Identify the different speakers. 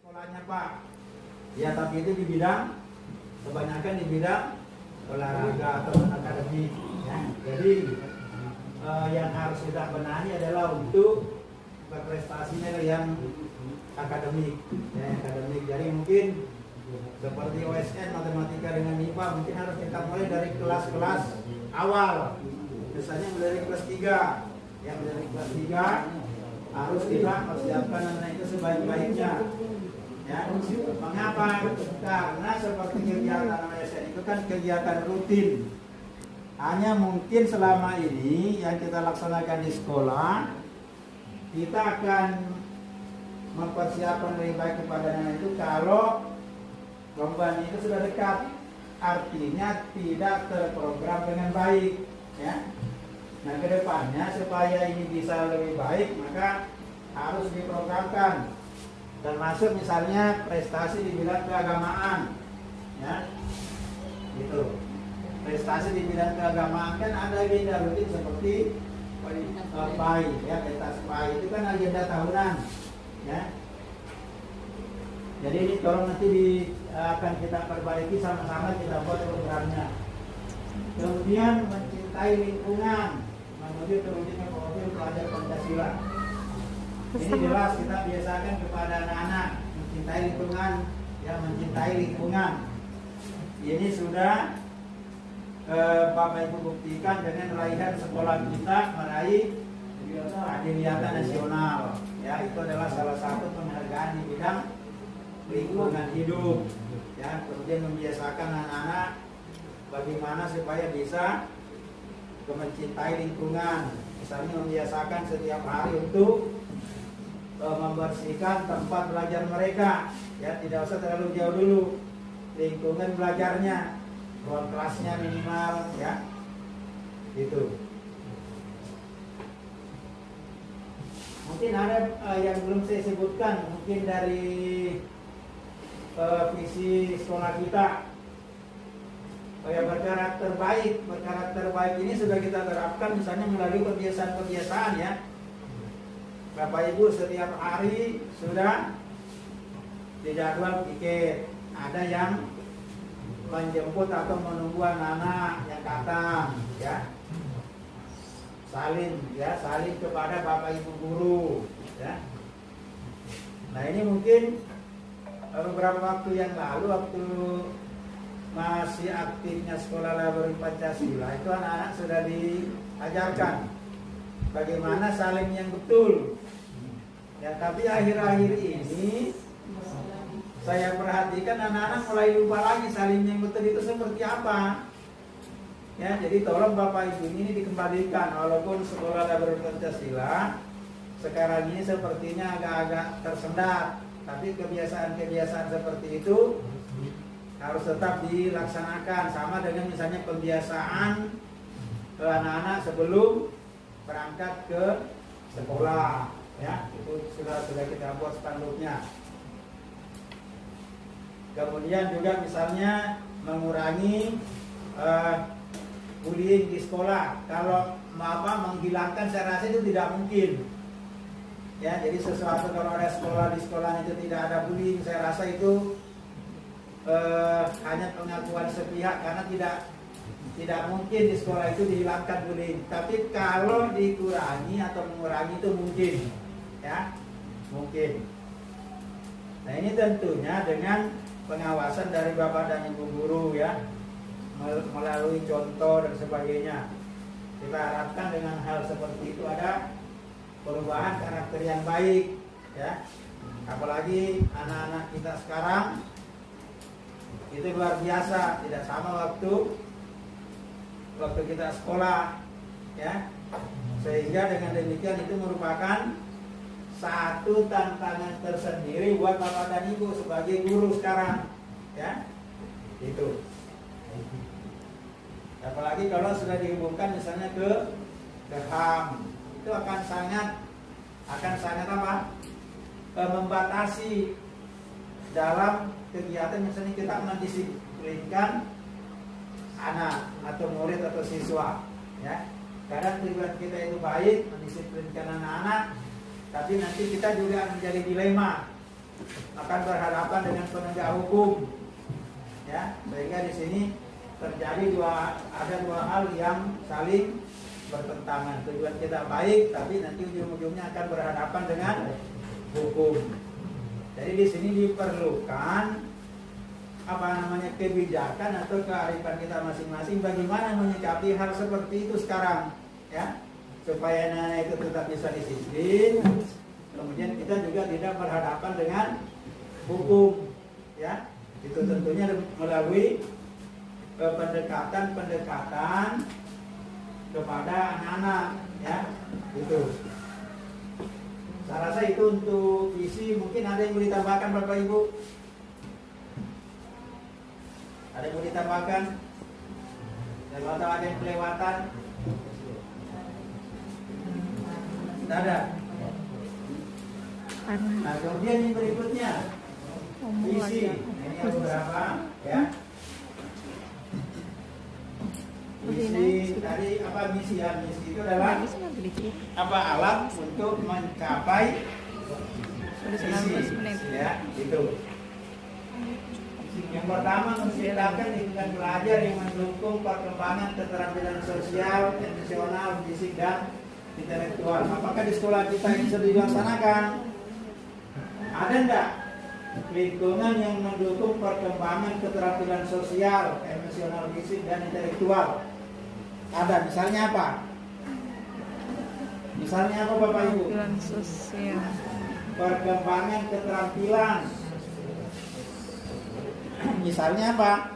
Speaker 1: sekolahnya Pak. Ya, tapi itu di bidang kebanyakan di bidang olahraga atau akademik. Ya. Jadi yang harus kita benahi adalah untuk berprestasinya yang akademik. Ya, akademik. Jadi mungkin seperti OSN matematika dengan IPA mungkin harus kita mulai dari kelas-kelas awal. Misalnya dari kelas 3. Ya, dari kelas 3 harus kita persiapkan anak itu sebaik-baiknya. Ya, mengapa? Karena seperti kegiatan OSN itu kan kegiatan rutin. Hanya mungkin selama ini yang kita laksanakan di sekolah, kita akan mempersiapkan lebih baik kepada anak itu kalau lomba itu sudah dekat, artinya tidak terprogram dengan baik. Ya. Nah, kedepannya supaya ini bisa lebih baik, maka harus diprogramkan. Termasuk misalnya prestasi di bidang keagamaan. Ya. Gitu. Prestasi di bidang keagamaan kan ada agenda rutin seperti PAI, ya, pentas PAI itu kan agenda tahunan. Ya. Jadi ini tolong nanti akan kita perbaiki sama-sama, kita buat programnya. Kemudian mencintai lingkungan, menuju terwujudnya profil pelajar Pancasila. Ini jelas kita biasakan kepada anak-anak mencintai lingkungan, ya, mencintai lingkungan. Ini sudah Bapak Ibu buktikan dengan raihan sekolah kita meraih Adiwiyata Nasional. Ya, itu adalah salah satu penghargaan di bidang lingkungan hidup. Ya, kemudian membiasakan anak-anak bagaimana supaya bisa mencintai lingkungan. Misalnya membiasakan setiap hari untuk membersihkan tempat belajar mereka. Ya, tidak usah terlalu jauh dulu. Lingkungan belajarnya, ruang kelasnya minimal, ya. Itu. Mungkin ada yang belum saya sebutkan, mungkin dari visi sekolah kita. Berkarakter baik ini sudah kita terapkan misalnya melalui kebiasaan-kebiasaan, ya. Bapak Ibu setiap hari sudah dijadwal piket. Ada yang menjemput atau menunggu anak-anak yang datang, ya. Salin kepada Bapak Ibu guru, ya. Nah, ini mungkin beberapa waktu yang lalu waktu masih aktifnya sekolah laboratorium Pancasila itu anak-anak sudah diajarkan bagaimana saling yang betul. Ya, tapi akhir-akhir ini saya perhatikan anak-anak mulai lupa lagi saling yang betul itu seperti apa. Ya, jadi tolong Bapak Ibu ini dikembalikan, walaupun sekolah laboratorium Pancasila sekarang ini sepertinya agak-agak tersendat, tapi kebiasaan-kebiasaan seperti itu harus tetap dilaksanakan, sama dengan misalnya pembiasaan anak-anak sebelum berangkat ke sekolah, ya. Itu sudah kita buat spanduknya. Kemudian juga misalnya mengurangi bullying di sekolah. Kalau menghilangkan, saya rasa itu tidak mungkin. Ya, jadi sesuatu kalau ada di sekolah itu tidak ada bullying, saya rasa itu hanya pengakuan sepihak, karena tidak mungkin di sekolah itu dihilangkan bullying. Tapi kalau dikurangi atau mengurangi itu mungkin, ya, mungkin. Nah, ini tentunya dengan pengawasan dari Bapak dan Ibu guru, ya, melalui contoh dan sebagainya. Kita harapkan dengan hal seperti itu ada perubahan karakter yang baik, ya. Apalagi anak-anak kita sekarang itu luar biasa, tidak sama waktu kita sekolah, ya. Sehingga dengan demikian itu merupakan satu tantangan tersendiri buat Bapak dan Ibu sebagai guru sekarang, ya. Itu. Apalagi kalau sudah dihubungkan misalnya ke HAM, itu akan sangat apa? Membatasi dalam kegiatan, misalnya kita mendisiplinkan anak atau murid atau siswa, ya. Kadang tujuan kita itu baik, mendisiplinkan anak-anak, tapi nanti kita juga menjadi dilema. akan berhadapan dengan penegak hukum. Ya, sehingga di sini terjadi ada dua hal yang saling bertentangan. Tujuan kita baik, tapi nanti ujung-ujungnya akan berhadapan dengan hukum. Jadi di sini diperlukan kebijakan atau kearifan kita masing-masing bagaimana menyikapi hal seperti itu sekarang, ya, supaya anak itu tetap bisa disiplin, kemudian kita juga tidak berhadapan dengan hukum, ya. Itu tentunya melalui pendekatan kepada anak-anak, ya, itu. Saya rasa itu untuk isi. Mungkin ada yang mau ditambahkan Bapak Ibu? Ada yang mau ditambahkan? Atau ada yang kelewatan? Tidak ada. Nah, kemudian yang berikutnya isi. Ini ada beberapa, ya. Misi tadi apa misi ya? Misi itu adalah apa alat untuk mencapai misi, ya, itu. Yang pertama menciptakan lingkungan belajar yang mendukung perkembangan keterampilan sosial, emosional, fisik dan intelektual. Apakah di sekolah kita ini sudah dilaksanakan? Ada enggak lingkungan yang mendukung perkembangan keterampilan sosial, emosional, fisik dan intelektual? Ada, misalnya apa? Misalnya apa Bapak Ibu?
Speaker 2: Keterampilan sosial.
Speaker 1: Perkembangan keterampilan. Misalnya apa?